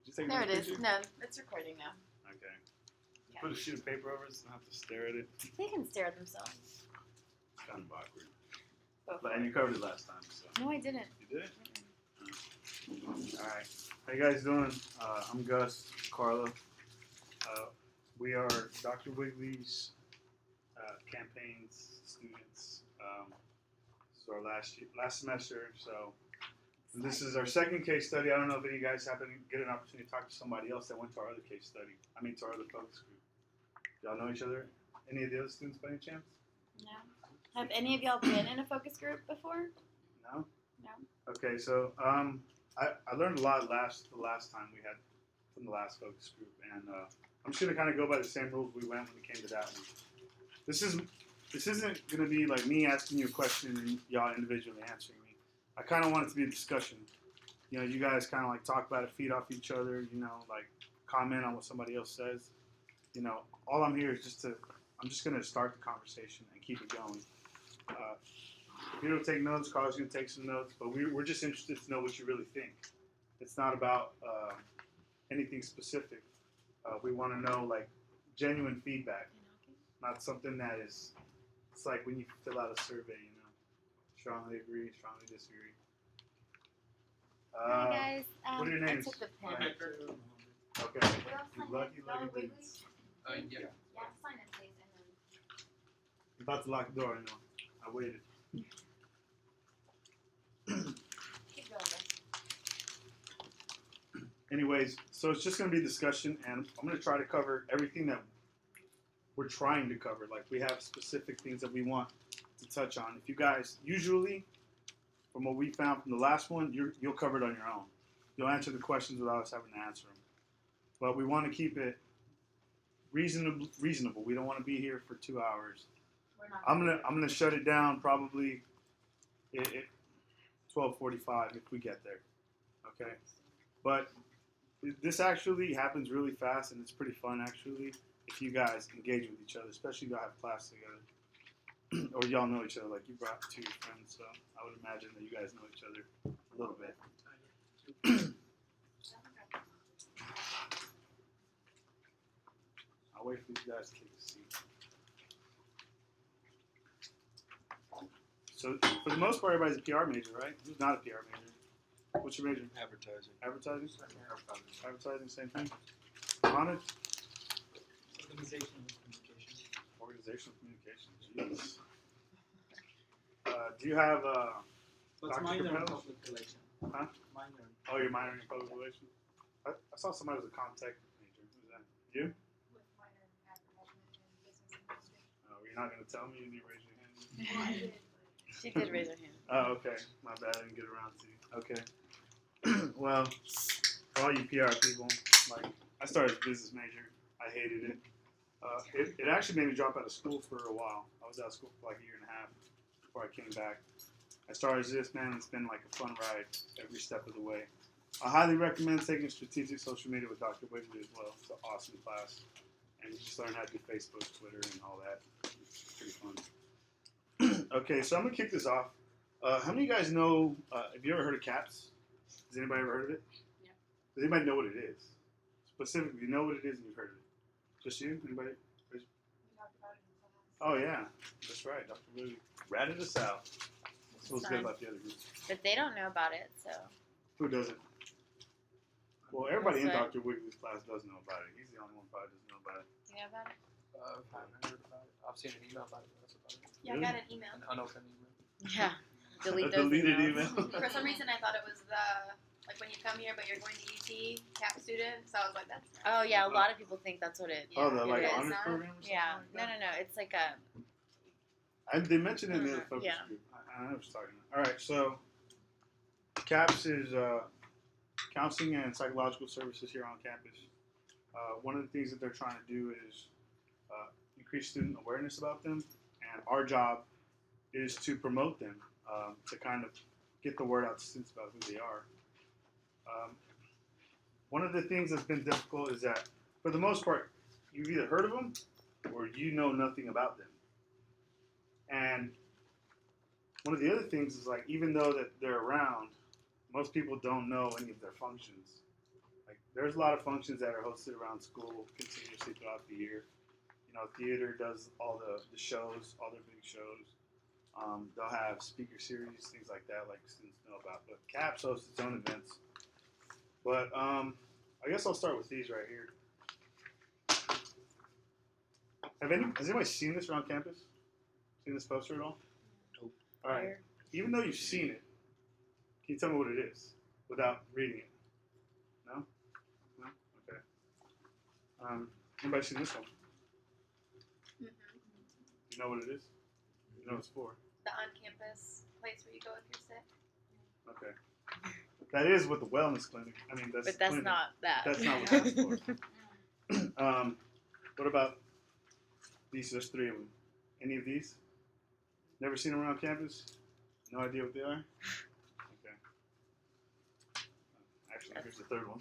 you take There it another is. picture? No, it's recording now. Okay. Just Yeah. put a sheet of paper over it so I don't have to stare at it. They can stare at themselves. It's kind of awkward. Go But, for and it. you covered it last time, so. No, I didn't. You did? Alright. How you guys doing? I'm Gus, Carla. We are Dr. Wiggly's campaigns students. This is our last semester, so this is our second case study. I don't know if any of you guys happen to get an opportunity to talk to somebody else that went to our other case study. To our other focus group. Y'all know each other? Any of the other students by any chance? No. Have any of y'all been in a focus group before? No? No. Okay, so I learned a lot the last time we had from the last focus group, and I'm just gonna kind of go by the same rules we went when it came to that one. This isn't gonna be like me asking you a question and y'all individually answering me. I kind of want it to be a discussion. You know, you guys kind of like talk about it, feed off each other. You know, like comment on what somebody else says. You know, all I'm here is I'm just gonna start the conversation and keep it going. If you don't take notes, Carl's going to take some notes, but we're just interested to know what you really think. It's not about anything specific. We want to know, like, genuine feedback, not something that is, it's like when you fill out a survey, you know, strongly agree, strongly disagree. Hi, guys. What are your names? I took the pen. Okay. You Lucky boots. Yeah. Yeah, sign it, please. And then... I'm about to lock the door, I know. I waited. Keep going, guys. Anyways, so it's just going to be discussion, and I'm going to try to cover everything that we're trying to cover. Like, we have specific things that we want to touch on. If you guys, usually, from what we found from the last one, you'll cover it on your own. You'll answer the questions without us having to answer them. But we want to keep it reasonable. We don't want to be here for 2 hours. We're not I'm gonna shut it down probably at 12:45 if we get there. Okay, but this actually happens really fast and it's pretty fun actually if you guys engage with each other, especially if y'all have class together or y'all know each other. Like you brought 2 friends, so I would imagine that you guys know each other a little bit. I'll wait for these guys to take a seat. So, for the most part, everybody's a PR major, right? Who's not a PR major? What's your major? Advertising. Advertising? Advertising, same thing. Mohammed? Organizational communication. Organizational communication, jeez. Do you have, What's Dr. minor in Capello? public relations? Huh? Minor. Oh, you're minoring in public relations? I saw somebody with a contact major. Who's that? You? With minor in advertisement and business administration. Oh, you're not going to tell me? You need to raise your hand? She did raise her hand. Oh, okay. My bad. I didn't get around to you. Okay. Well, for all you PR people, like, I started as a business major. I hated it. It actually made me drop out of school for a while. I was out of school for like a year and a half before I came back. I started as this, man. It's been like a fun ride every step of the way. I highly recommend taking strategic social media with Dr. Wiggly as well. It's an awesome class. And you just learn how to do Facebook, Twitter, and all that. It's pretty fun. Okay, so I'm going to kick this off. How many of you guys know, have you ever heard of CAPS? Has anybody ever heard of it? Yeah. Does anybody know what it is? Specifically, you know what it is and you've heard of it. Just you? Anybody? We talked about it in class. Oh, yeah. That's right. Dr. Wiggly ratted us out. That's what's good about the other groups. But they don't know about it, so. Who doesn't? Well, everybody in That's right. Dr. Wiggly's class does know about it. He's the only one who probably doesn't know about it. You know about it? I haven't heard about it. I've seen an email about it. That's about it. Yeah, I got an email. An unopened email. Yeah. Delete A those deleted emails. email. For some reason, I thought it was like when you come here, but you're going to UT, CAP student. So I was like, that's Oh, not. yeah. A lot of people think that's what it Oh, the it like is. honors not? program or something Yeah. like that? No. It's like a. They mentioned it in the other focus Yeah. group. I know what you're talking about. All right, so CAPS is counseling and psychological services here on campus. One of the things that they're trying to do is increase student awareness about them, and our job is to promote them, to kind of get the word out to students about who they are. One of the things that's been difficult is that, for the most part, you've either heard of them or you know nothing about them. And one of the other things is, like, even though that they're around, most people don't know any of their functions. like there's a lot of functions that are hosted around school continuously throughout the year. You know, theater does all the shows, all their big shows. They'll have speaker series, things like that, like students know about. But CAPS hosts its own events. But I guess I'll start with these right here. Has anybody seen this around campus? Seen this poster at all? Nope. All right. Even though you've seen it, can you tell me what it is without reading it? No? No? Okay. Anybody seen this one? Mhm. You know what it is? You know what it's for? The on-campus place where you go if you're sick. Okay. That is with the wellness clinic. I mean, that's But that's clinic. not that. That's not what that's for. What about these? There's three of them. Any of these? Never seen them around campus? No idea what they are? Okay. Actually, here's the third one.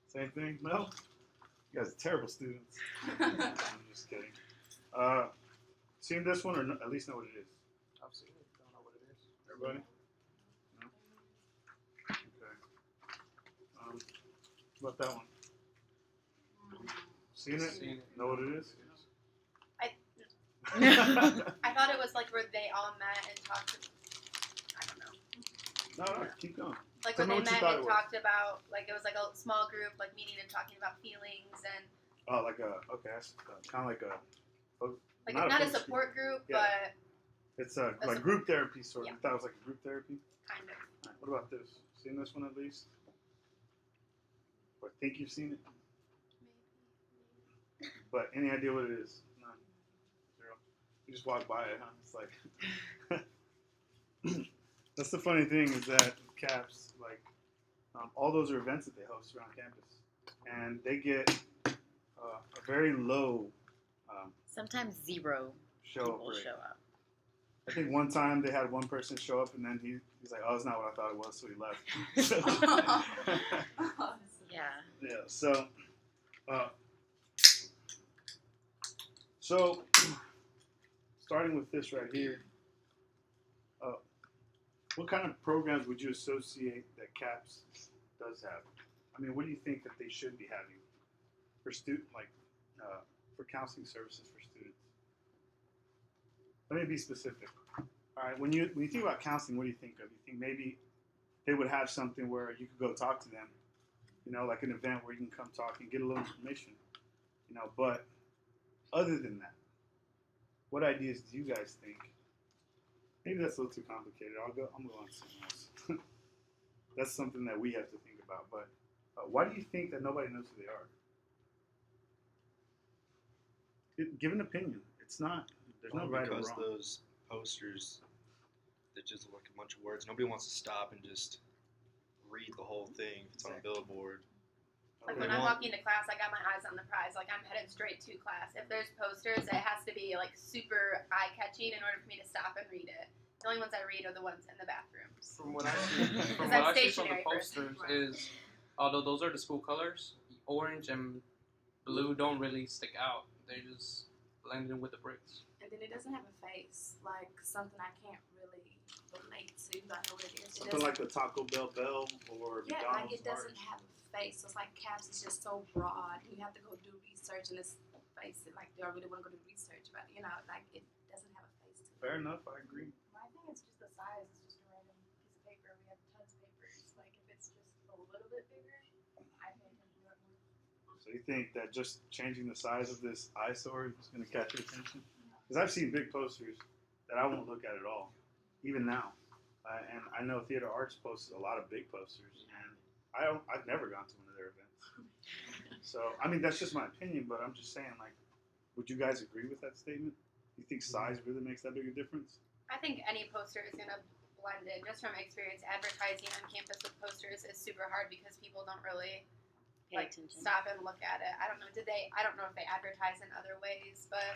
Same thing? No? You guys are terrible students. I'm just kidding. Seen this one or no, at least know what it is? I've seen it. Don't know what it is. Everybody? No? Okay. What about that one? Seen it? Seen it. Know what it is? I thought it was like where they all met and talked. I don't know. No, keep going. Like Tell when me they what you met thought and it was. talked about, like it was like a small group, like meeting and talking about feelings and Oh, like a, okay, that's kind of like a, like Not a not a focus support group, Yeah. but it's a, A like support- group therapy sort of. Yeah. I thought it was like a group therapy. kind of. All right, what about this? Seen this one at least? Or think you've seen it? But any idea what it is? None. Zero. You just walk by it, huh? It's like that's the funny thing is that CAPS, like all those are events that they host around campus, and they get a very low Sometimes zero show up people rate. show up. I think one time they had one person show up, and then he's like, "Oh, it's not what I thought it was," so he left. Yeah. Yeah. So, starting with this right here, what kind of programs would you associate that CAPS does have? I mean, what do you think that they should be having for for counseling services for students? Let me be specific. All right, when you think about counseling, what do you think of? You think maybe they would have something where you could go talk to them, you know, like an event where you can come talk and get a little information, you know. But other than that, what ideas do you guys think? Maybe that's a little too complicated. I'm going on to something else. That's something that we have to think about. But why do you think that nobody knows who they are? Give an opinion. It's not. There's no right or because wrong. those posters that just look like a bunch of words. Nobody wants to stop and just read the whole thing. If it's on a billboard. Like Okay. when I'm walking to class, I got my eyes on the prize. Like I'm headed straight to class. If there's posters, it has to be like super eye catching in order for me to stop and read it. The only ones I read are the ones in the bathrooms. From what I see, from I'm what I see from the stationary person. posters is, although those are the school colors, orange and blue don't really stick out. They just blend in with the bricks. And then it doesn't have a face, like something I can't really relate to. I know what it is. It Something like doesn't- the Taco Bell or yeah, like McDonald's. it doesn't have a face. So it's like CAPS is just so broad. You have to go do research and it's face it. Like, do I really want to go do research about it? You know, like it doesn't have a face to it. Fair enough. I agree. I think it's just the size. It's just a random piece of paper. We have tons of papers. Like if it's just a little bit bigger, I pay attention to it more. So you think that just changing the size of this eyesore is going to catch your attention? Because I've seen big posters that I won't look at at all, even now. And I know Theater Arts posts a lot of big posters, and I've never gone to one of their events. So I mean, that's just my opinion, but I'm just saying, like, would you guys agree with that statement? You think size really makes that big a difference? I think any poster is gonna blend in. Just from experience, advertising on campus with posters is super hard because people don't really Pay like attention. stop and look at it. I don't know. I don't know if they advertise in other ways, but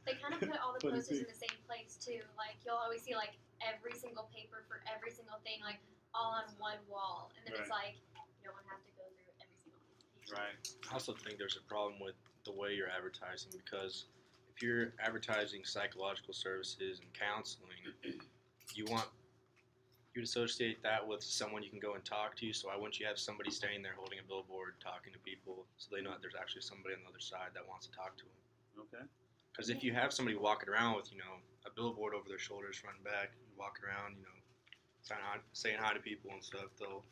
They kind of put all the What do you posters think? in the same place too. Like you'll always see like every single paper for every single thing like all on one wall, and then it's like you don't have to go through every single piece. Right. I also think there's a problem with the way you're advertising because if you're advertising psychological services and counseling, you want you'd associate that with someone you can go and talk to. So why wouldn't you have somebody standing there holding a billboard, talking to people, so they know that there's actually somebody on the other side that wants to talk to them? Okay. Because if you have somebody walking around with, a billboard over their shoulders, front and back, walking around, saying hi to people and stuff, they'll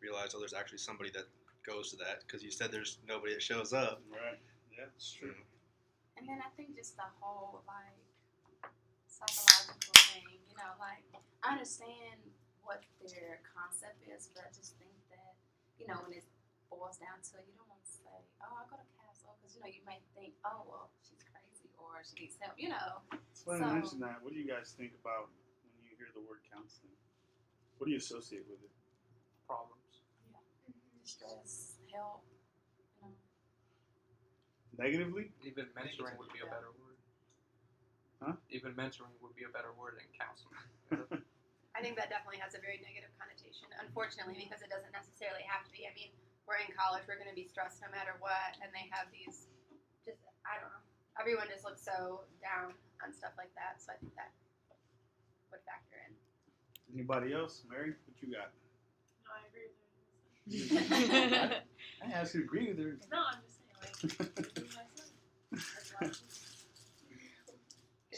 realize, oh, there's actually somebody that goes to that. Because you said there's nobody that shows up. Right. Yeah, it's true. And then I think just the whole like psychological thing, like I understand what their concept is, but I just think that, when it boils down to it, you don't want to say, oh, I go to Castle, because you may think, oh, well, she's crazy or she needs help, It's funny to mention that. What do you guys think about when you hear the word counseling? What do you associate with it? Problems. Stress, help, Negatively? Even mentoring would be a better word. Huh? Even mentoring would be a better word than counseling. I think that definitely has a very negative connotation, unfortunately, because it doesn't necessarily have to be. I mean, we're in college, we're going to be stressed no matter what, and they have these, I don't know, everyone just looks so down on stuff like that, so I think that would factor in. Anybody else? Mary, what you got? No, I agree with everything. I asked you to agree with her. No, I'm just saying, like, do myself. That's why I just-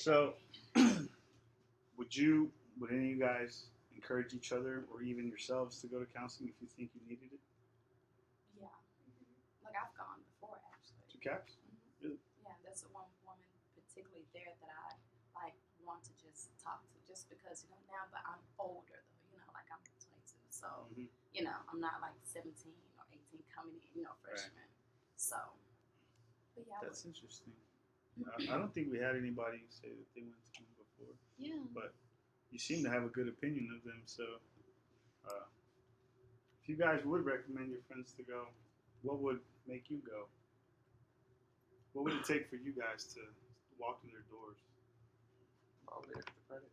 So, would any of you guys encourage each other or even yourselves to go to counseling if you think you needed it? Yeah. Like I've gone before actually. To CAPS? Really? Yeah, there's one woman particularly there that I like want to just talk to, just because now, but I'm older though. Like I'm 22, so Mhm. I'm not like 17 or 18 coming in, freshman. So, but yeah, That's interesting. I don't think we had anybody say that they went to one before, Yeah. but you seem to have a good opinion of them. So, if you guys would recommend your friends to go, what would make you go? What would it take for you guys to walk through their doors? Probably extra credit.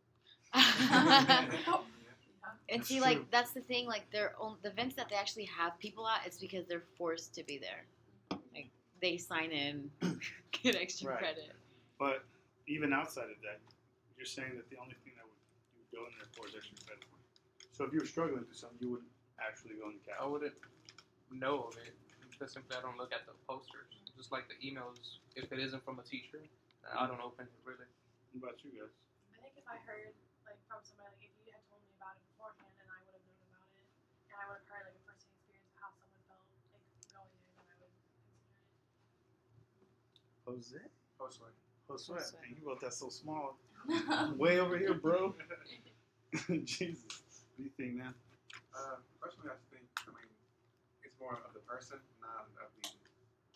And That's see, true. like that's the thing. Like the events that they actually have people at, it's because they're forced to be there. Like they sign in, get extra Right. credit. But even outside of that, you're saying that the only thing that you would go in there for is extra credit. So if you were struggling to do something, you wouldn't actually go in the I CAPS. wouldn't know of it because simply I don't look at the posters. Just like the emails, if it isn't from a teacher, I don't open it really. What about you guys? I think if I heard like from somebody, like if you had told me about it beforehand and I would have known about it, and I would have heard like a first-hand experience of how someone felt like going there, then I would consider it. Jose? Josue. Jose. And you wrote that so small. Way over here, bro. Jesus. What do you think, man? Personally, I think, it's more of the person, not of the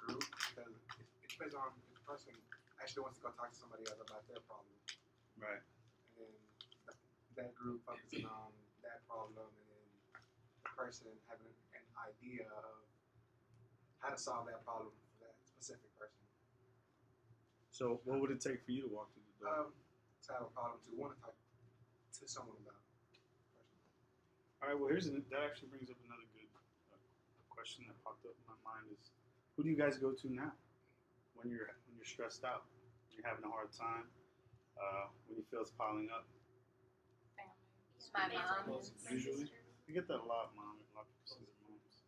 group, because it depends on if the person actually wants to go talk to somebody else about their problem, Right. and then that group focusing on that problem, and then the person having an idea of how to solve that problem for that specific person. So what would it take for you to walk through the door? To have a problem, to want to talk to someone about it. All right. Well, that actually brings up another good question that popped up in my mind is, who do you guys go to now when you're stressed out, when you're having a hard time, when you feel it's piling up? My mom. Usually, you get that a lot, mom. A lot of people say their moms.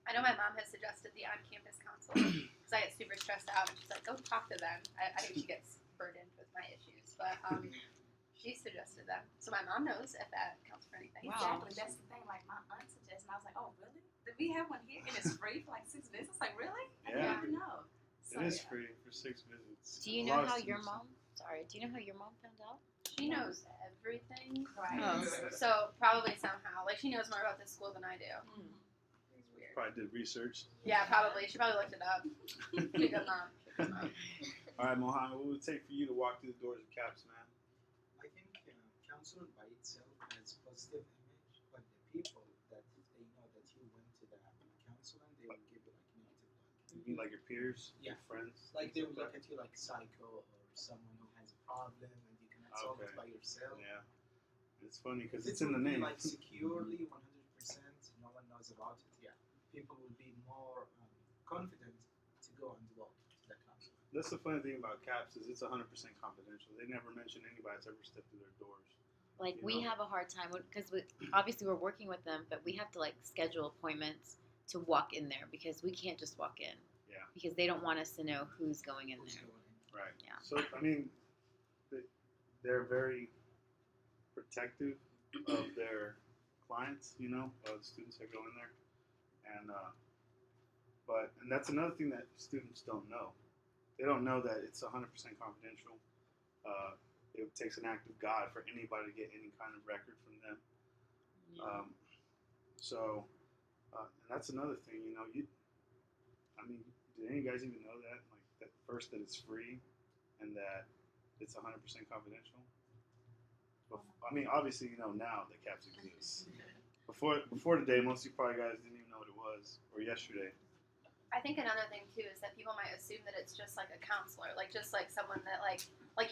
I know my mom has suggested the on-campus counselor because I get super stressed out, and she's like, "Go talk to them." I think she gets burdened with my issues, but she suggested them, so my mom knows if that counts for anything. Wow. Exactly, that's the thing. Like my aunt suggested, and I was like, oh really? Did we have one here and it's free for like 6 visits? Like really? I Yeah. didn't even know. So, It is yeah. free for 6 visits. Do you A know lot of how your students- mom? Sorry. Do you know how your mom found out? She knows everything, Right. Oh. so probably somehow, like she knows more about this school than I do. It's weird. Probably did research. Yeah, probably. She probably looked it up. She does not. All right, Mohammed, what would it take for you to walk through the doors of CAPS, man? I think counseling by itself has positive image, but the people that if they know that you went to the counseling, they will give you like negative You mean like your peers, your Yeah. friends? like they things will like look at you like psycho or someone who has a problem and you cannot solve it Okay. by yourself. Yeah. It's funny because If it's in the would be, name. like securely 100%, no one knows about it. Yeah, people will be more confident to go and walk to the counseling. That's the funny thing about CAPS is it's 100% confidential. They never mention anybody that's ever stepped through their doors. Like You we know? have a hard time because obviously we're working with them, but we have to like schedule appointments to walk in there because we can't just walk in. Yeah. Because they don't want us to know who's going in Who's there. going in? Right. Yeah. So I mean, they're very protective of their clients, you know, of the students that go in there, and that's another thing that students don't know. They don't know that it's 100% confidential. It takes an act of God for anybody to get any kind of record from them. And that's another thing, you know. I mean, did any of you guys even know that? Like, that first, that it's free and that it's 100% confidential? I mean, obviously, you know now that CAPS exists. Before today, most of you probably guys didn't even know what it was, or yesterday. I think another thing too is that people might assume that it's just like a counselor, like just like someone that like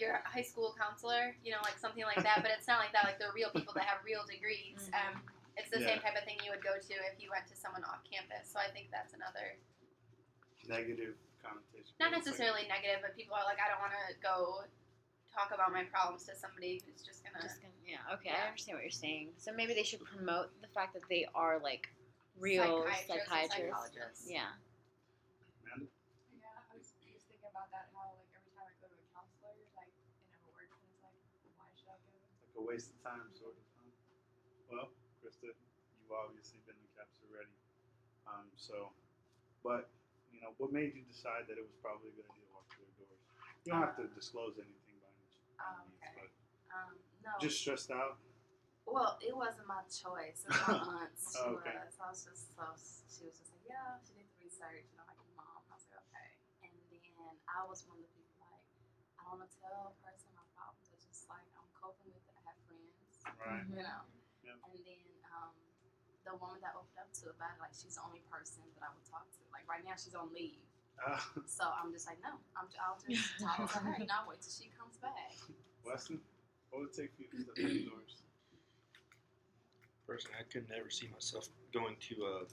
your high school counselor, you know, like something like that. But it's not like that. Like they're real people that have real degrees. It's the same type of thing you would go to if you went to someone off campus. So I think that's another Negative connotation. not necessarily negative, but people are like, I don't want to go talk about my problems to somebody who's just gonna. Okay, Yeah. I understand what you're saying. So maybe they should promote the fact that they are like real Psychiatrists and psychiatrists. psychologists. Yeah. Amanda? Yeah, I was just thinking about that, how like every time I go to a counselor, like it never works, and it's like, why should I go? Like a waste of time, sort of. Huh? Well, Krista, you've obviously been in CAPS already. But, you know, what made you decide that it was probably a good idea to walk through their doors? You don't have to disclose anything by any means, Okay. but No. just stressed out. Well, it wasn't my choice. It was my aunt's. She Oh, okay. was. I was just she was just like, yeah, she did the research, you know, like your mom. I was like, okay. And then I was one of the people like, I don't want to tell a person my problems. It's just like I'm coping with it. I have friends, Right. you know. Yep. And then the woman that opened up to about it, like she's the only person that I would talk to. Like right now, she's on leave. So I'm just like, no, I'll just talk to her and I'll wait till she comes back. Weston, what would it take for you to step through the doors? Personally, I could never see myself going to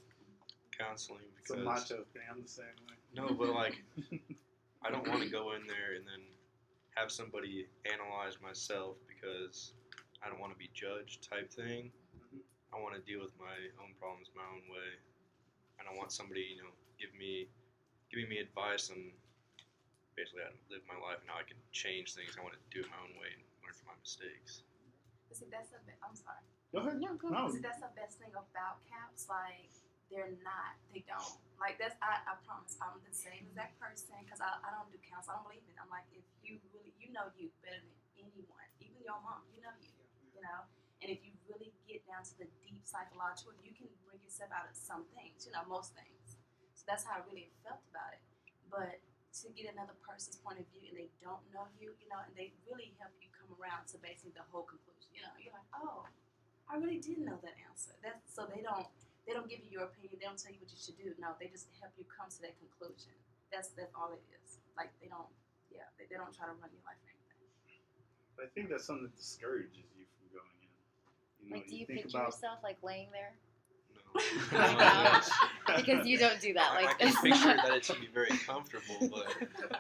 counseling It's a because macho thing. I'm the same way. no, but like I don't want to go in there and then have somebody analyze myself because I don't want to be judged type thing. Mhm. I want to deal with my own problems my own way, and I want somebody, you know, giving me advice on basically how to live my life and how I can change things. I want to do it my own way and learn from my mistakes. But see, that's I'm sorry. Go ahead. No, go No. See, that's the best thing about CAPS. Like, they don't. Like, I promise, I'm the same exact person because I don't do counseling. I don't believe it. I'm like, if you really, you know you better than anyone, even your mom, you know you know. And if you really get down to the deep psychological, you can bring yourself out of some things, you know, most things. So that's how I really felt about it. But to get another person's point of view and they don't know you, you know, and they really help you come around to basically the whole conclusion. You know, you're like, oh, I really didn't know that answer. That's so they don't give you your opinion. They don't tell you what you should do. No, they just help you come to that conclusion. That's all it is. Like they don't try to run your life or anything. But I think that's something that discourages you from going in. You know, Like, do you think picture about yourself like laying there? No. Because you don't do that. I Like, can picture that it should be very comfortable, but no.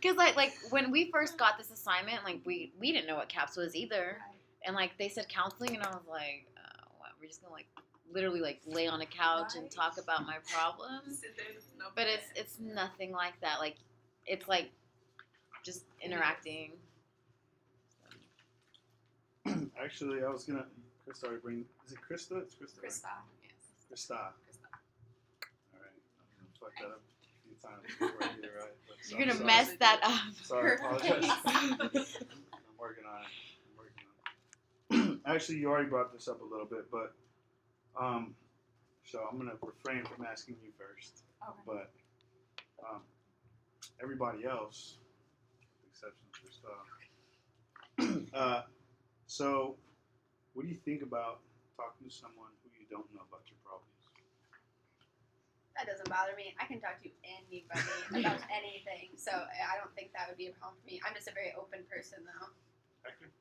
Because like when we first got this assignment, like we didn't know what CAPS was either, and like they said counseling, and I was like, what, we're just gonna like literally like lay on a couch and talk about my problems. But it's nothing like that. Like it's like just interacting. Actually, I was gonna. Krista already bring. Is it Krista? It's Krista. Krista, Right? yes. Krista. Krista. All right. I'm gonna fuck that up a few times before I get it right. But You're I'm gonna sorry. mess that up. Sorry, I apologize. I'm working on it. Actually, you already brought this up a little bit, but so I'm gonna refrain from asking you first. Okay. But everybody else, with the exception of Krista. So, what do you think about talking to someone who you don't know about your problems? That doesn't bother me. I can talk to anybody about anything, so I don't think that would be a problem for me. I'm just a very open person, though. Hector?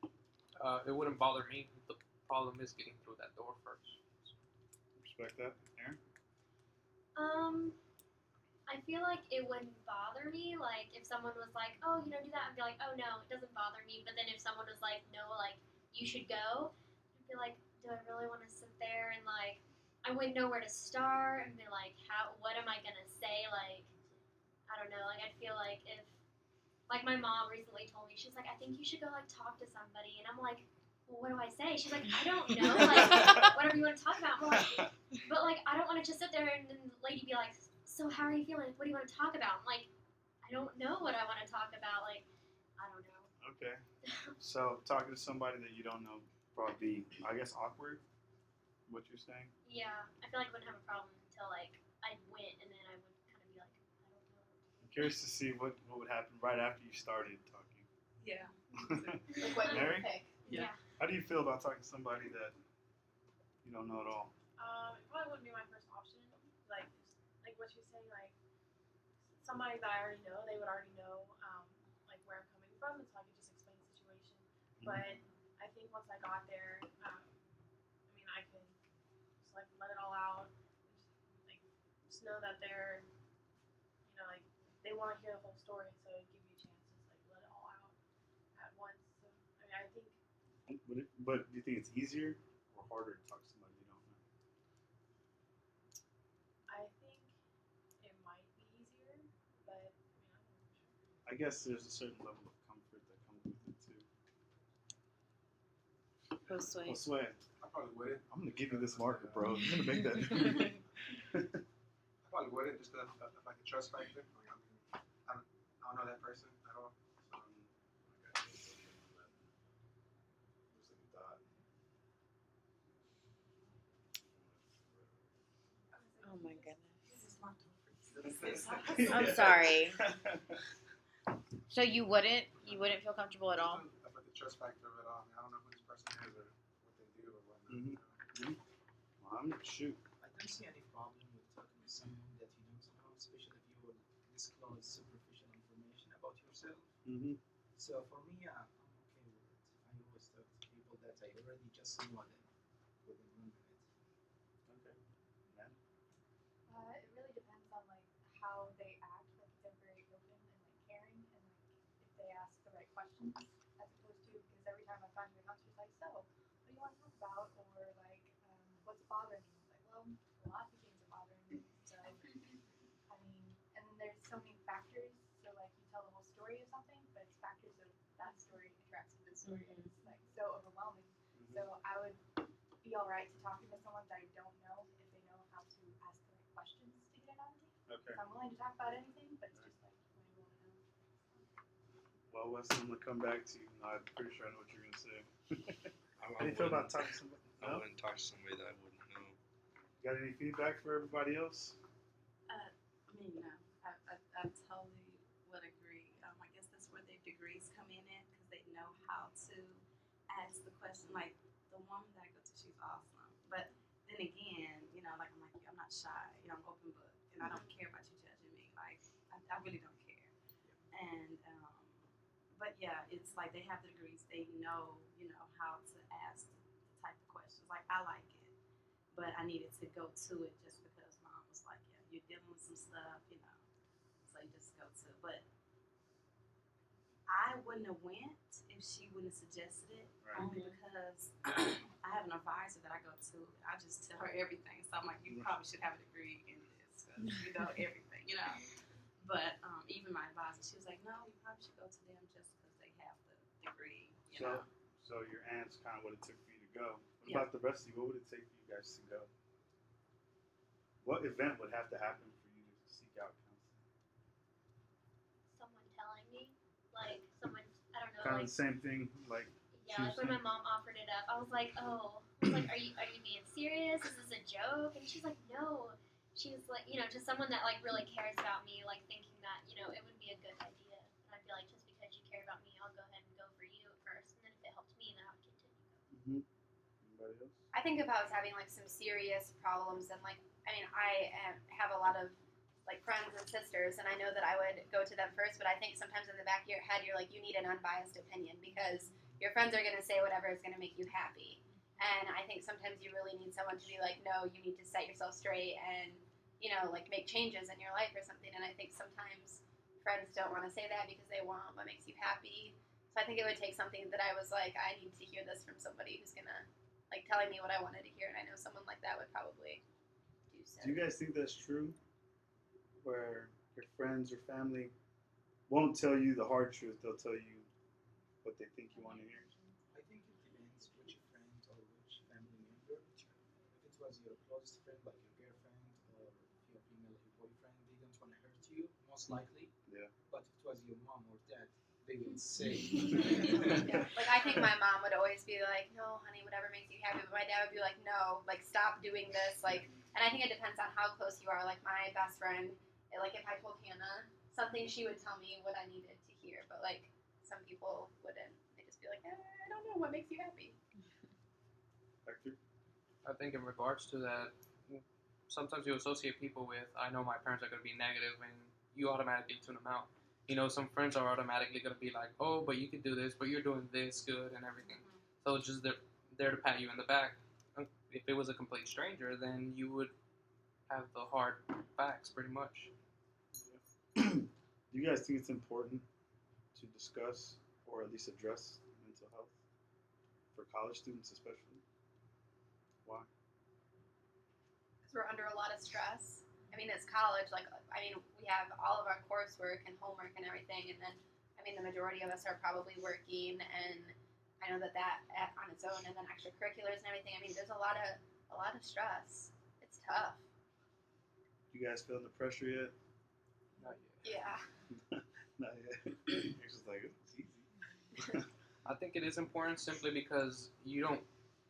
It wouldn't bother me. The problem is getting through that door first. Respect that, Aaron? I feel like it wouldn't bother me. Like if someone was like, "Oh, do that," I'd be like, "Oh no, it doesn't bother me." But then if someone was like, "No, like you should go. I'd be like, do I really want to sit there and like, I wouldn't know where to start and be like, what am I gonna say? Like, I don't know. Like, I feel like if, like, my mom recently told me, she's like, I think you should go like talk to somebody, and I'm like, well, what do I say? She's like, I don't know, like, whatever you want to talk about. I'm like, but like, I don't want to just sit there and then the lady be like, so how are you feeling? What do you want to talk about? I'm like, I don't know what I want to talk about. Like, I don't know. Okay. So talking to somebody that you don't know probably, I guess, awkward. What you're saying? Yeah, I feel like I wouldn't have a problem until like I went, and then I would kind of be like, I don't know. I'm curious to see what would happen right after you started talking. Yeah. Like what you Mary? would pick. Yeah. How do you feel about talking to somebody that you don't know at all? It probably wouldn't be my first option. Like what you're saying, like somebody that I already know, they would already know like where I'm coming from, and so I could just explain the situation. But I think once I got there, I mean, I could just like let it all out, just know that they're, like they want to hear the whole story, so it give you a chance to just like let it all out at once. So I mean, I think. But do you think it's easier or harder to talk to somebody you don't know? I think it might be easier, but I mean, I don't know for sure. I guess there's a certain level of comfort that comes with it too. Josue. Josue, I probably wouldn't. I'm gonna give you this marker, bro. You're gonna make that. I probably wouldn't just because of like a trust factor. Like, I don't know that person at all. Oh my goodness. This is not too I'm sorry. So you wouldn't feel comfortable at all? About the trust factor of it all. I don't know who this person is or what they do or whatnot. Mhm. Well, shoot. I don't see any problem with talking to someone that you know somehow, especially if you would disclose superficial information about yourself. Mm-hmm. So for me, I'm okay with it. I always talk to people that I already just know them within 1 minute. Okay. It really depends on like how they act, like if they're very open and like caring, and like if they ask the right questions, as opposed to because every time I find my house, she's like, so what do you want to talk about, or like what's bothering you? Like, well, lots of things are bothering me. So I mean, and then there's so many factors. So like you tell the whole story of something, but it's factors of that story interacts with this story, and it's like so overwhelming. So I would be all right to talking to someone that I don't know if they know how to ask the right questions to get it out of me. Okay. So I'm willing to talk about anything, but it's just like when you want to know. Well, Wes, I'm gonna come back to you. I'm pretty sure I know what you're gonna say. I How do you feel about wouldn't- talking to somebody? I No? wouldn't talk to somebody that I wouldn't know. Got any feedback for everybody else? I mean, no, I totally would agree. I guess that's where their degrees come in at, because they know how to ask the question. Like the woman that I go to, she's awesome. But then again, like I'm like you, I'm not shy. I'm open book, and I don't care about you judging me. Like I really don't care. And but yeah, it's like they have the degrees. They know, how to ask the type of questions. Like I like it. But I needed to go to it just because mom was like, yeah, you're dealing with some stuff, so you just go to it. But I wouldn't have went if she wouldn't have suggested it, Right. only because I have an advisor that I go to. I just tell her everything. So I'm like, you probably should have a degree in this because you know everything, But even my advisor, she was like, no, you probably should go to them just because they have the degree, So your aunt's kind of what it took for you to go. What Yeah. about the rest of you? What would it take for you guys to go? What event would have to happen for you to seek out counseling? Someone telling me, like someone, I don't know, Kind of like the same thing, like yeah, like when my mom offered it up, I was like, oh, I was like, are you being serious? Is this a joke? And she's like, no. She was like, just someone that like really cares about me, like thinking that it would be a good idea. And I'd be like, just because you care about me, I'll go ahead and go for you at first, and then if it helped me, then I would continue. Anybody else? I think if I was having like some serious problems, and like I have a lot of like friends and sisters, and I know that I would go to them first. But I think sometimes in the back of your head, you're like, you need an unbiased opinion because your friends are gonna say whatever is gonna make you happy. And I think sometimes you really need someone to be like, no, you need to set yourself straight and like make changes in your life or something. And I think sometimes friends don't want to say that because they want what makes you happy. So I think it would take something that I was like, I need to hear this from somebody who's gonna like telling me what I wanted to hear, and I know someone like that would probably do so. Do you guys think that's true? Where your friends or family won't tell you the hard truth, they'll tell you what they think you want to hear. I think it depends which friend or which family member. If it was your closest friend, like your girlfriend, or if you're female, your boyfriend, they don't want to hurt you, most likely. Yeah. But if it was your mom or dad, they will say. Yeah. Like I think my mom would always be like, "No, honey, whatever makes you happy." But my dad would be like, "No, like stop doing this." Like, and I think it depends on how close you are. Like my best friend, like if I told Hannah something, she would tell me what I needed to hear. But like some people wouldn't. They just be like, I don't know what makes you happy. Hector? I think in regards to that, sometimes you associate people with, I know my parents are going to be negative, and you automatically tune them out. You know, some friends are automatically going to be like, oh, but you could do this, but you're doing this good and everything. So it's just they're there to pat you in the back. If it was a complete stranger, then you would have the hard facts pretty much. Do you guys think it's important to discuss or at least address mental health for college students especially? Why? Because we're under a lot of stress. I mean, it's college. Like, I mean, we have all of our coursework and homework and everything, and then, I mean, the majority of us are probably working, and I know that on its own, and then extracurriculars and everything. I mean, there's a lot of stress. It's tough. You guys feeling the pressure yet? Not yet. Yeah. Not yet. It's just like, it's easy. I think it is important simply because you don't,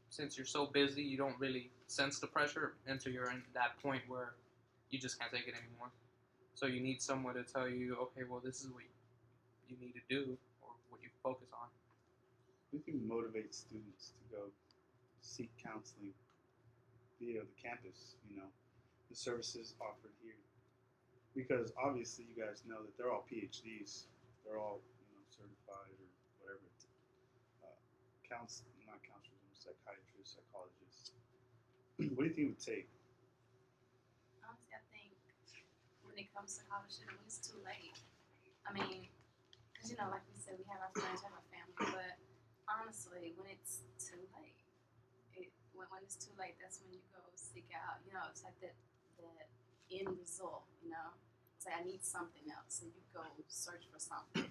since you're so busy, you don't really sense the pressure until you're in that point where you just can't take it anymore. So you need someone to tell you, okay, well, this is what you need to do or what you focus on. What do you think motivates students to go seek counseling via the campus, the services offered here? Because obviously you guys know that they're all PhDs. They're all, certified or whatever. Not counselors, psychiatrists, psychologists. What do you think it would take? Honestly, I think when it comes to college students, when it's too late. I mean, because like we said, we have our friends, we have our family, but honestly, when it's too late, when it's too late, that's when you go seek out. It's like that end result. It's like I need something else, so you go search for something.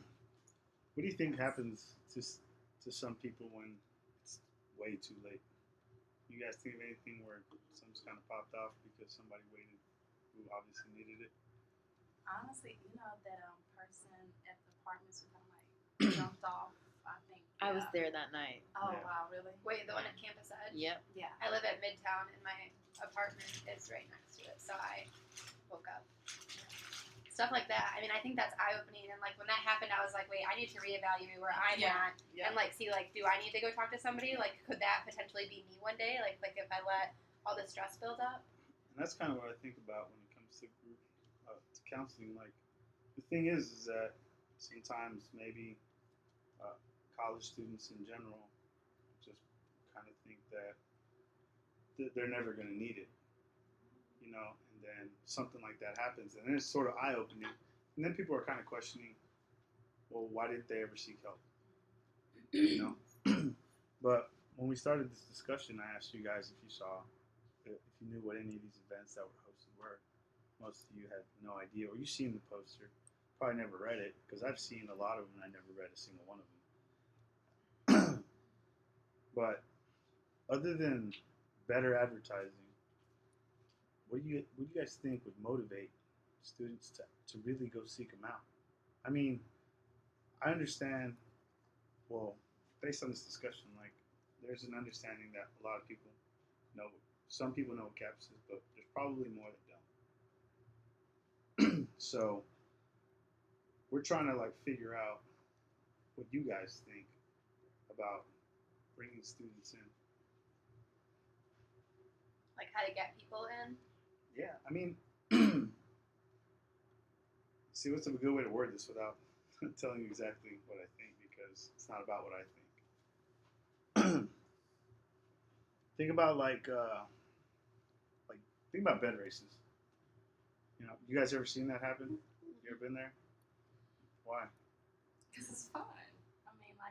What do you think happens to some people when it's way too late? You guys think of anything where something's kind of popped off because somebody waited who obviously needed it? Honestly, that person at the apartments who kind of like jumped off. I think. I was there that night. Oh Yeah. wow, really? Wait, the one at Campus Edge? Yep. Yeah. I live at Midtown, and my apartment is right next to it, so I woke up. Stuff like that. I mean, I think that's eye-opening, and like when that happened, I was like, wait, I need to reevaluate where I'm at, and like see, like, do I need to go talk to somebody? Like, could that potentially be me one day? Like if I let all this stress build up? And that's kind of what I think about when it comes to group to counseling. Like, the thing is that sometimes maybe college students in general just kind of think that they're never going to need it, and then something like that happens, and then it's sort of eye-opening, and then people are kind of questioning, well, why didn't they ever seek help? But when we started this discussion, I asked you guys if you knew what any of these events that were hosted were. Most of you had no idea, or you've seen the poster, probably never read it, because I've seen a lot of them and I never read a single one of them. But other than better advertising, what do you guys think would motivate students to really go seek them out? I mean, I understand, well, based on this discussion, like, there's an understanding that a lot of people know, some people know what CAPS is, but there's probably more that don't. So, we're trying to, like, figure out what you guys think about bringing students in. Like how to get people in? Yeah, I mean, see, what's a good way to word this without telling you exactly what I think, because it's not about what I think. Think about think about bed races. You guys ever seen that happen? You ever been there? Why? Because it's fun. I mean, like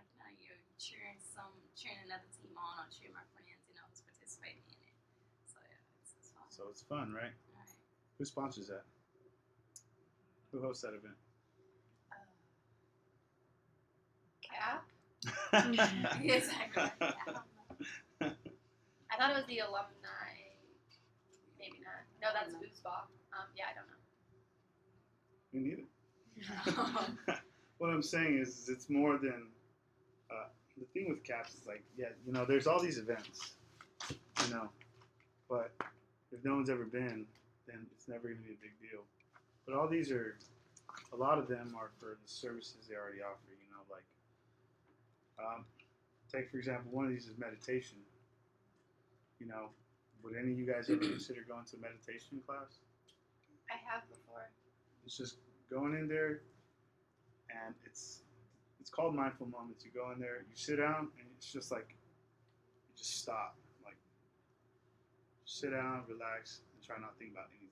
cheering another team on or cheering my friends, you know, who's participating in it. So yeah, it's fun. So it's fun, right? Right. Who sponsors that? Who hosts that event? Cap. Exactly. I don't know. I thought it was the alumni. Maybe not. No, that's foosball. Yeah, I don't know. Me neither. What I'm saying is, it's more than the thing with CAPS is like, yeah, you know, there's all these events, you know, but if no one's ever been, then it's never going to be a big deal. But all these are, a lot of them are for the services they already offer, you know, like, take for example, one of these is meditation. You know, would any of you guys ever consider going to a meditation class? I have before. It's just going in there, and it's called mindful moments. You go in there, you sit down, and it's just like you just stop, like sit down, relax, and try not to think about anything.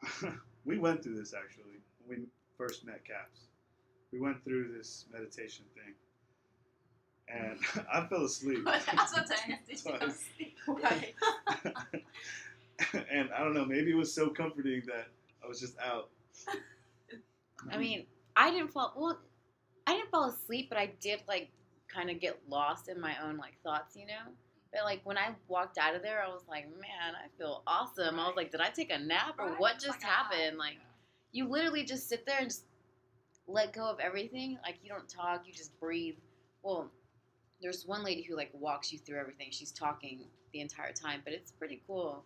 And we went through this actually when we first met Caps. We went through this meditation thing, and I fell asleep. That's what I did. You go Twice. sleep. Right. And I don't know, maybe it was so comforting that I was just out. I mean, I didn't fall asleep, but I did like kind of get lost in my own like thoughts, you know. But like when I walked out of there, I was like, man, I feel awesome. I was like, did I take a nap or Right. what Oh just my happened? God. Like, you literally just sit there and just let go of everything. Like, you don't talk, you just breathe. Well, there's one lady who like walks you through everything. She's talking the entire time, but it's pretty cool.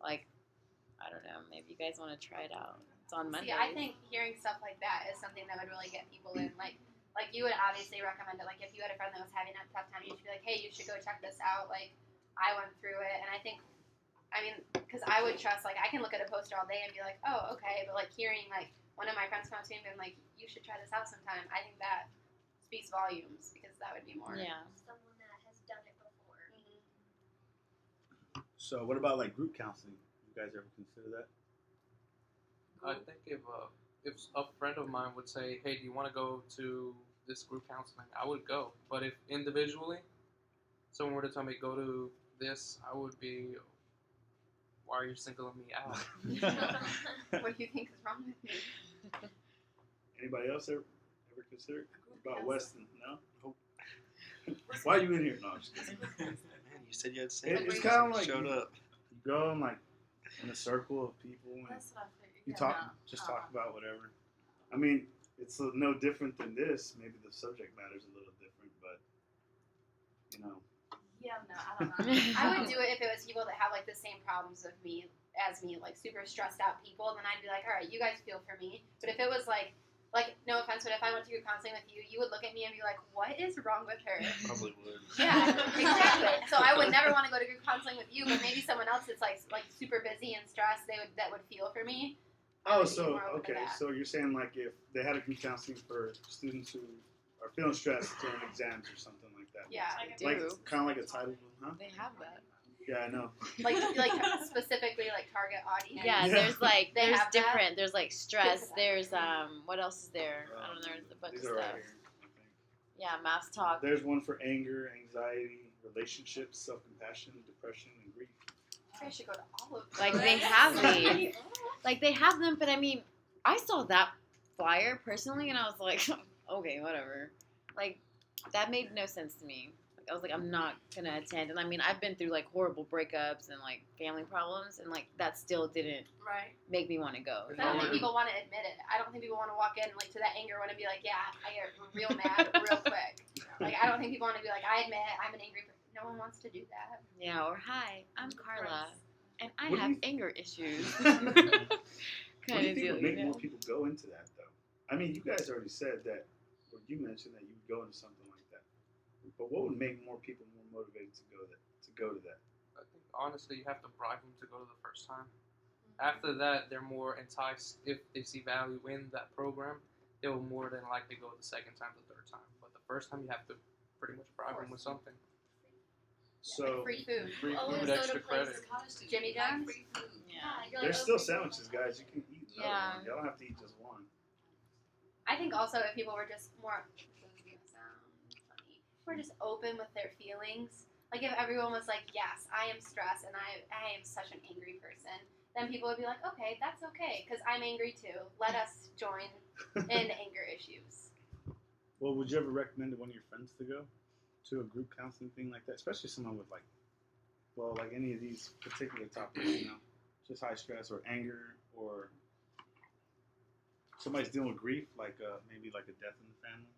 Like, I don't know, maybe you guys want to try it out. It's on Monday. See, I think hearing stuff like that is something that would really get people in. Like you would obviously recommend it. Like if you had a friend that was having a tough time, you should be like, hey, you should go check this out. Like I went through it, and I think, I mean, because I would trust. Like I can look at a poster all day and be like, oh, okay, but like hearing like one of my friends come up to me and be like, you should try this out sometime. I think that speaks volumes because that would be more. Yeah. Someone that has done it before. So what about like group counseling? You guys ever consider that? I think if a friend of mine would say, "Hey, do you want to go to this group counseling?" I would go. But if individually, someone were to tell me go to this, I would be, "Why are you singling me out?" What do you think is wrong with me? Anybody else ever consider? About counseling. Weston? No. Nope. Why are you in here? No, I'm just kidding. Man, you said you had It's saved. kind of like Showed up. You go in like in a circle of people and That's what I figured. you Yeah, talk, no. just talk about whatever. I mean, it's no different than this. Maybe the subject matter is a little different, but you know. Yeah, no, I don't know. I would do it if it was people that have like the same problems as me, like super stressed out people. Then I'd be like, all right, you guys feel for me. But if it was like no offense, but if I went to group counseling with you, you would look at me and be like, what is wrong with her? Probably would. Yeah, exactly. So I would never want to go to group counseling with you, but maybe someone else that's like super busy and stressed, that would feel for me. I Oh, would be so more open to okay. that. So you're saying like if they had a group counseling for students who are feeling stressed during exams or something like that. Yeah, I Like do. kind of like a title, huh? They have that. Yeah, I know. like specifically like target audience. Yeah, Yeah. there's like They there's have that? different. There's like stress. There's what else is there? I don't know. There's a bunch of These are right stuff. here, I think. Yeah, mass talk. There's one for anger, anxiety, relationships, self-compassion, depression, and grief. I should go to all of them. Like they have these. Like they have them, but I mean, I saw that flyer personally, and I was like, okay, whatever. Like that made no sense to me. Like, I was like, I'm not gonna attend. And I mean, I've been through like horrible breakups and like family problems, and like that still didn't Right. make me want to go. I don't think people want to admit it. I don't think people want to walk in like to that anger one and be like, yeah, I get real mad real quick. Like I don't think people want to be like, I admit I'm an angry person. No one wants to do that. Yeah, or hi, I'm Carla, and I What do have you- anger issues. What do Kind you of think deal, would make you know? more people go into that, though? I mean, you guys already said that, or you mentioned that you would go into something like that. But what would make more people more motivated to go to that? I think honestly, you have to bribe them to go to the first time. After that, they're more enticed if they see value in that program. They will more than likely go the second time, the third time. But the first time, you have to pretty much bribe them with something. So Free food. Free Always food, go to extra places credit. Jimmy John's? Free food. Yeah. you're there's like, still okay, sandwiches, guys. You can eat. another Yeah. one. Y'all don't have to eat just one. I think also if people were just more, this is gonna sound funny, we're just open with their feelings. Like if everyone was like, yes, I am stressed and I am such an angry person, then people would be like, okay, that's okay, because I'm angry too. Let us join in anger issues. Well, would you ever recommend to one of your friends to go to a group counseling thing like that, especially someone with like any of these particular topics, just high stress or anger, or somebody's dealing with grief, like maybe like a death in the family?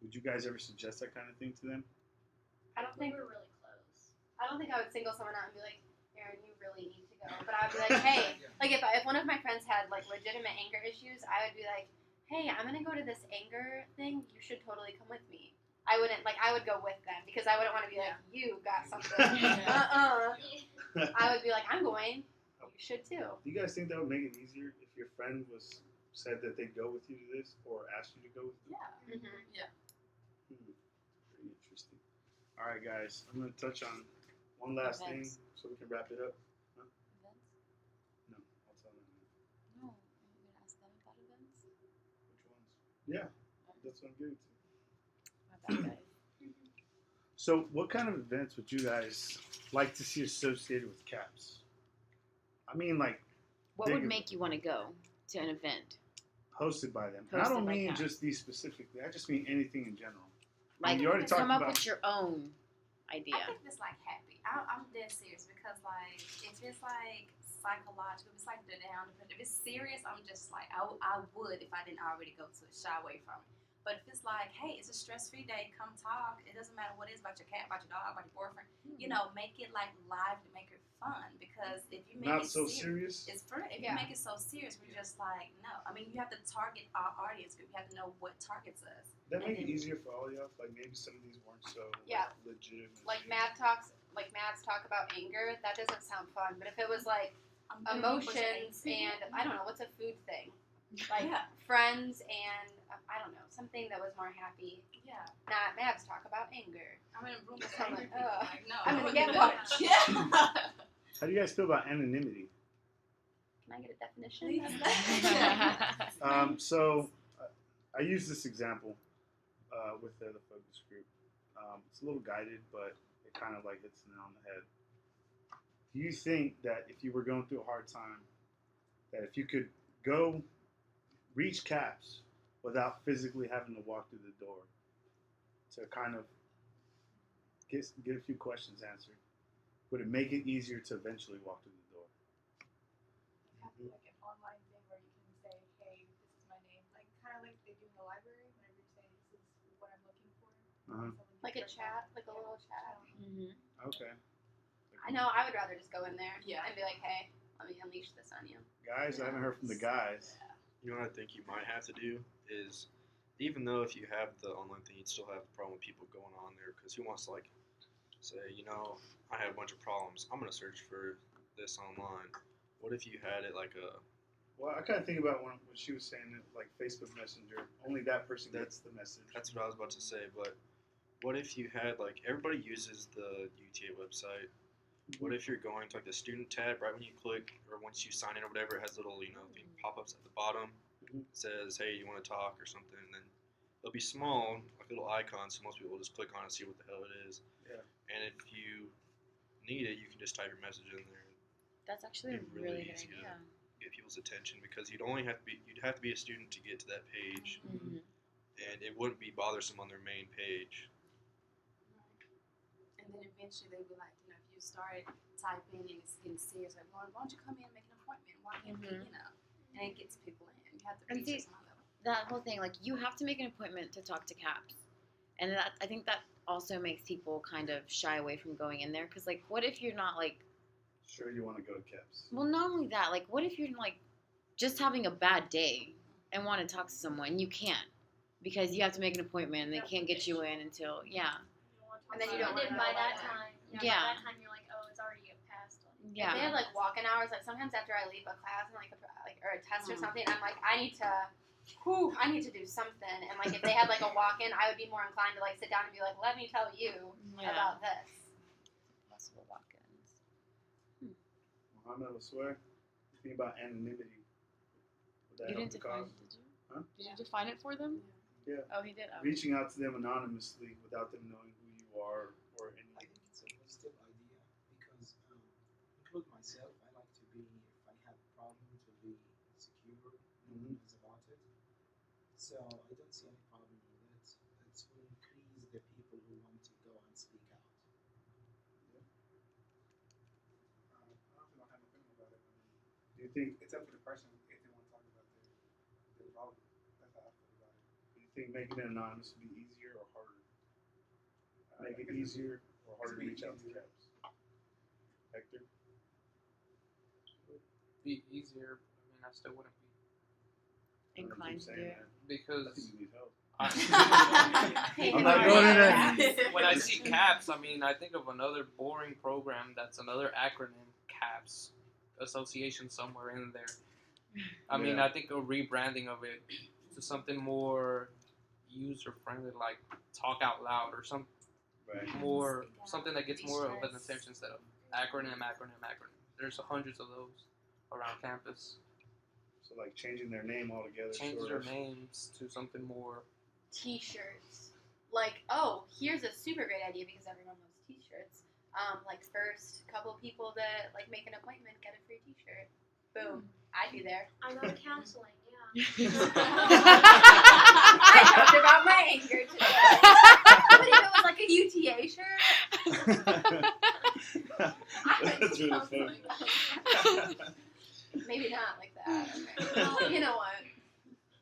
Would you guys ever suggest that kind of thing to them? I don't We think were really close. I would single someone out and be like, Aaron, you really need to go. But I would be like, hey, like if one of my friends had like legitimate anger issues, I would be like, hey, I'm gonna go to this anger thing. You should totally come with me. I wouldn't I would go with them because I wouldn't want to be like, you got something. I would be like, I'm going. You should too. Do you guys think that would make it easier if your friend said that they'd go with you to this or asked you to go with them? Yeah. Pretty interesting. All right, guys, I'm going to touch on one last thing so we can wrap it up. Huh? Events? No, I'll tell them. No, I'm gonna ask them about events. Which ones? Yeah, that's what I'm getting to. My bad, guys. So, what kind of events would you guys like to see associated with CAPS? I mean, like What would Bigger. make you want to go to an event? hosted by them. And I Hosted don't by mean CAPS. just these specifically. I just mean anything in general. Like, you already talked come up about- with your own idea. I think it's like happy. I'm dead serious because like if it's like psychological, if it's like the down, if it's serious, I'm just like I would if I didn't already go to shy away from it. But if it's like, hey, it's a stress-free day, come talk. It doesn't matter what it is about your cat, about your dog, about your boyfriend. You know, make it like live to make it fun. Because if you make Not it so serious. it's for if Yeah. you make it so serious, we're just like no. I mean, you have to target our audience. We have to know what targets us. That make it Mhm. easier for all y'all. Like maybe some of these weren't so Yeah. legitimate. Like Mads talk about anger. That doesn't sound fun. But if it was like I'm gonna be pushing emotions and I don't know, what's a food thing? Like Yeah. friends and I don't know, something that was more happy. Yeah. Not Mavs talk about anger. I'm in a room with I'm angry like, people. ugh. Like, no, I'm I gonna wouldn't get do that. punched. Yeah. How do you guys feel about anonymity? Can I get a definition? Please. So I use this example with the focus group. It's a little guided, but it kind of like hits the nail on the head. Do you think that if you were going through a hard time, that if you could go reach CAPS without physically having to walk through the door to kind of get a few questions answered, would it make it easier to eventually walk through the door? Have like an online thing where you can say, hey, this is my name. Like kind of like they do in the library whenever you say this is what I'm looking for. Uh-huh. Someone Like a gives their chat, like a little chat. Mhm. Okay. I know. I would rather just go in there Yeah. and be like, hey, let me unleash this on you. Guys, I haven't heard from the guys. You know what I think you might have to do is, even though if you have the online thing, you'd still have a problem with people going on there because who wants to like say, I have a bunch of problems. I'm gonna search for this online. What if you had it like a Well, I kind of think about when she was saying it, like Facebook Messenger. Only that person gets the message. That's what I was about to say, but what if you had like everybody uses the UTA website? What if you're going to like the student tab right when you click or once you sign in or whatever, it has little thing pop-ups at the bottom. Mhm. It says, hey, you want to talk or something, and then it'll be small, like a little icon, so most people will just click on it and see what the hell it is. Yeah. And if you need it, you can just type your message in there and That's actually a It'd be really really good easy to- idea. get people's attention because you'd have to be a student to get to that page, Mhm. and it wouldn't be bothersome on their main page. And then eventually they'd be like, if you start typing and it's getting serious, like, why don't you come in and make an appointment? Why can't we, Mhm. And it gets people in. You have to And reach see, a small level. That whole thing, like you have to make an appointment to talk to CAPS, and I think that also makes people kind of shy away from going in there because like, what if you're not like, Sure, you want to go to CAPS. well, not only that, like, what if you're like just having a bad day and want to talk to someone, you can't because you have to make an appointment and they can't get you in until And then you don't And then wanna by know that about time, Yeah. by that time you're like, oh, it's already past. If they had like walk-in hours, like sometimes after I leave a class and like or a test or something, I'm like, I need to do something. And like if they had like a walk-in, I would be more inclined to like sit down and be like, let me tell you about this. possible walk-ins. Muhammad, I swear, think about anonymity. Would that You help didn't the define cause? it, did you? Did you define it for them? Yeah. Oh, he did. Oh. Reaching out to them anonymously without them knowing who you are or I anything. think it's a positive idea because, include myself, I like to be, if I have a problem, to be secure, no one knows about it. So I don't see any problem with it. It will increase the people who want to go and speak out. I don't have an opinion about it. I mean, Do you think it's up to the person if they want to talk about their problem. That's how I feel about it. making it anonymous would be easier or harder? Make it I guess easier or harder to be reach out to easier. caps? Hector? Be easier. I mean, I still wouldn't be Inclined to do it. I think because you need help. I'm not going in that. when I see CAPS, I mean, I think of another boring program that's another acronym, CAPS, association somewhere in there. I mean, Yeah. I think a rebranding of it to something more user-friendly, like Talk Out Loud or some Right. more, something that gets more of an attention instead of acronym. There's hundreds of those around campus. So like changing their name altogether. Change sort their of. names to something more. T-shirts. Like, oh, here's a super great idea because everyone loves T-shirts. Like first couple people that like make an appointment get a free T-shirt. Boom, I'd be there. I go to counseling, yeah. I talked about my anger today. But if it was like a UTA shirt, I went That's to really counseling. Maybe not like that. Okay. Well, you know what?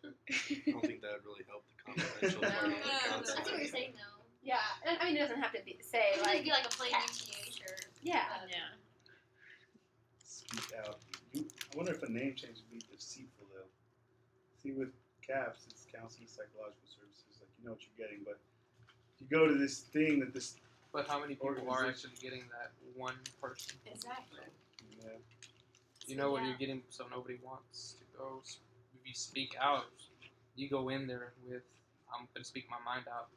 I don't think that would really help the confidential No. part of the That's counseling. what you're saying, though. Yeah, and I mean, it doesn't have to be say It would like just be like a plain cat. UTA shirt. yeah. Yeah. Speak out. I wonder if a name change would be deceitful though. See, with CAPS, it's counseling psychological services. Like you know what you're getting, but you go to this thing that this. But how many people are Organization. actually getting that one person? Exactly. Yeah. You know what you're getting, so nobody wants to go. If you speak out, you go in there with, I'm going to speak my mind out.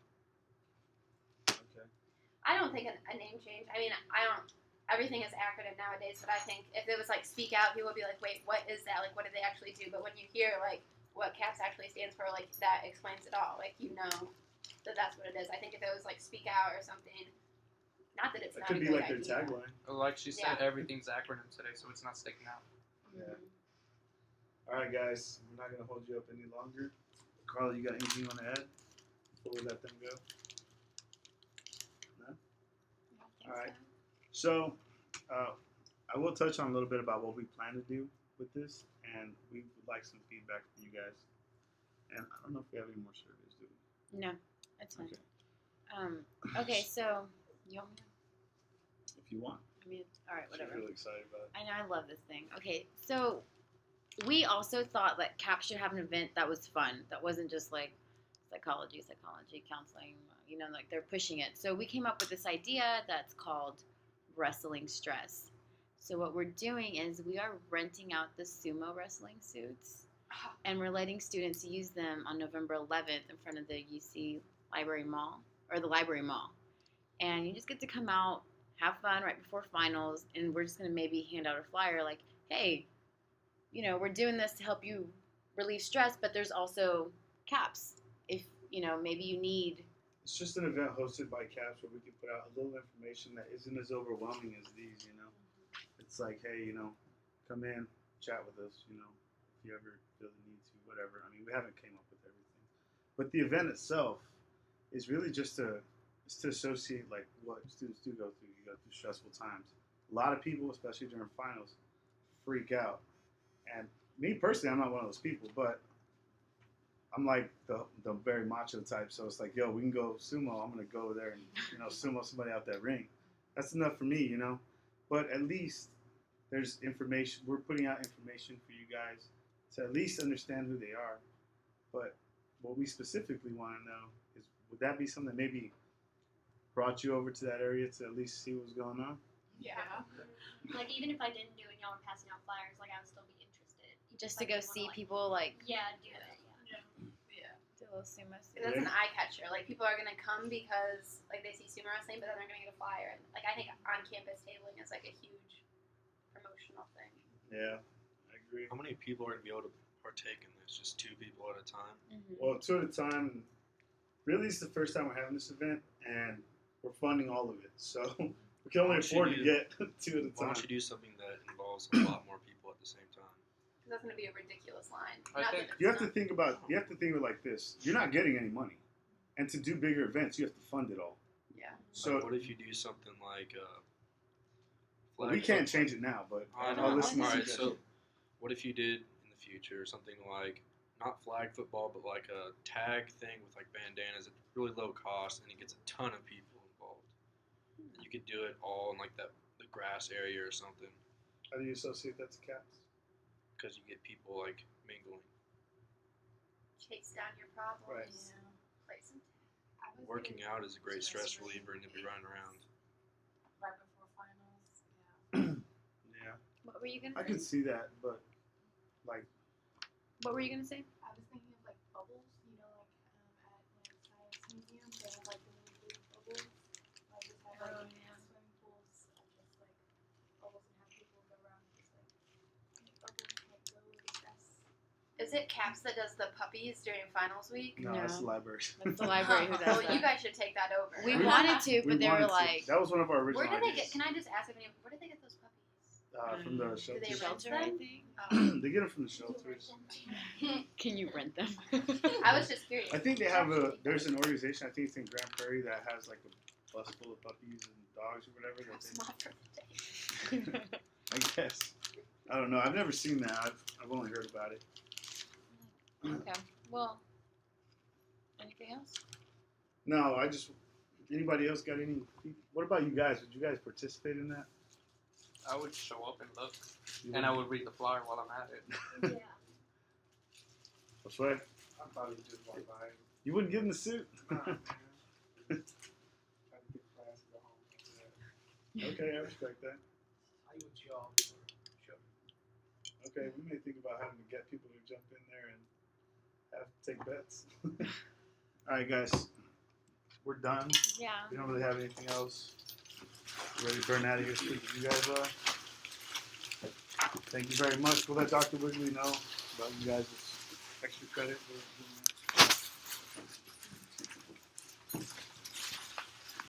Okay. I don't think a name change. I mean, I don't. Everything is acronym nowadays, but I think if it was like speak out, people would be like, wait, what is that? Like, what do they actually do? But when you hear like what CAPS actually stands for, like that explains it all. Like you know that that's what it is. I think if it was like speak out or something, not that it's That not could a be great like their idea. tagline. Like she said, Yeah. everything's acronym today, so it's not sticking out. Yeah. All right, guys. We're not gonna hold you up any longer. Carla, you got anything you want to add before we let them go? No. All right. So, I will touch on a little bit about what we plan to do with this, and we would like some feedback from you guys. And I don't know if we have any more surveys, do we? No, that's fine. Okay. Okay, so you want me to? If you want. I mean, all right, whatever. I'm really excited about it. I know, I love this thing. Okay, so we also thought that CAP should have an event that was fun, that wasn't just like psychology, counseling, you know, like they're pushing it. So we came up with this idea that's called Wrestling Stress. So what we're doing is we are renting out the sumo wrestling suits, and we're letting students use them on November 11th in front of the UC Library Mall, or the Library Mall. And you just get to come out, have fun right before finals, and we're just going to maybe hand out a flyer like, hey, you know, we're doing this to help you relieve stress, but there's also CAPS. If, you know, maybe you need... It's just an event hosted by CAPS where we can put out a little information that isn't as overwhelming as these, you know. It's like, hey, you know, come in, chat with us, you know, if you ever feel the need to, whatever. I mean, we haven't came up with everything. But the event itself is really just to associate, like, what students do go through. You go through stressful times. A lot of people, especially during finals, freak out. And me personally, I'm not one of those people, but I'm like the very macho type. So it's like, yo, we can go sumo. I'm going to go there and, you know, sumo somebody out that ring. That's enough for me, you know. But at least there's information. We're putting out information for you guys to at least understand who they are. But what we specifically want to know is, would that be something that maybe brought you over to that area to at least see what's going on? Yeah. Like, even if I didn't do it and y'all were passing out flyers, like, I would still be interested. Just to Like, go you wanna, see like, people, like, Yeah, do it, yeah. do a little sumo suit. That's an eye catcher. Like people are gonna come because like they see sumo wrestling, but then they're gonna get a flyer. And like I think on campus tabling is like a huge promotional thing. Yeah, I agree. How many people are going to be able to partake in this? Just 2 people at a time? Well, 2 at a time. Really, it's the first time we're having this event, and we're funding all of it. So we can only Why don't you afford to do- get 2 at a Why time. don't you do something that involves a lot more people at the same time? Because that's going to be a ridiculous line. I Not think- that it's You have to not. think about it like this. You're not getting any money, and to do bigger events, you have to fund it all. Yeah. So Like, what if you do something like well, we can't change it now, but I I'll know. listen to Alright, suggestions. so what if you did in the future something like not flag football, but like a tag thing with like bandanas at really low cost, and it gets a ton of people involved. And you could do it all in like the grass area or something, How do you associate that to caps? because you get people like mingling. Chase down your problems. Right. Play some. I was Working thinking out is a great stress stress reliever, and you'll be running around. right before finals. Yeah. Yeah, What were you gonna I say? can see that, but like, What were you gonna say? I was thinking of like bubbles, you know, like at like Science Museum, they have like the really big bubbles. Like just have like swimming pools of just like bubbles and have people go around and just like make bubbles, like go stress. Is it Caps that does the puppies during finals week? no, that's the library. That's the library who does Well, that. you guys should take that over. We wanted to, We but they were wanted to. like, that was one of our original Where did they ideas. get? Can I just ask if any? Where did they get those puppies? From the Do they shelters. rent shelter, I them? think. Oh. They get them from the shelters. Can you rent them? I was just curious. I think they have there's an organization, I think it's in Grand Prairie, that has like a bus full of puppies and dogs or whatever. That That's not for the day. I guess. I don't know. I've never seen that. I've only heard about it. Okay. Well, anything else? No, I just. Anybody else got any? What about you guys? Would you guys participate in that? I would show up and look, You and I would read the flyer while I'm at it. Yeah. That's right. I probably just walk by. You wouldn't get in the suit. Nah, man. Try to get class and go home after that. Okay, I respect that. I would job for sure. Okay, we may think about having to get people to jump in there and have to take bets. All right, guys, we're done. Yeah. We don't really have anything else. Ready to burn out of here as quick as you guys are. Thank you very much. We'll let Dr. Wigley know about you guys' extra credit for doing that.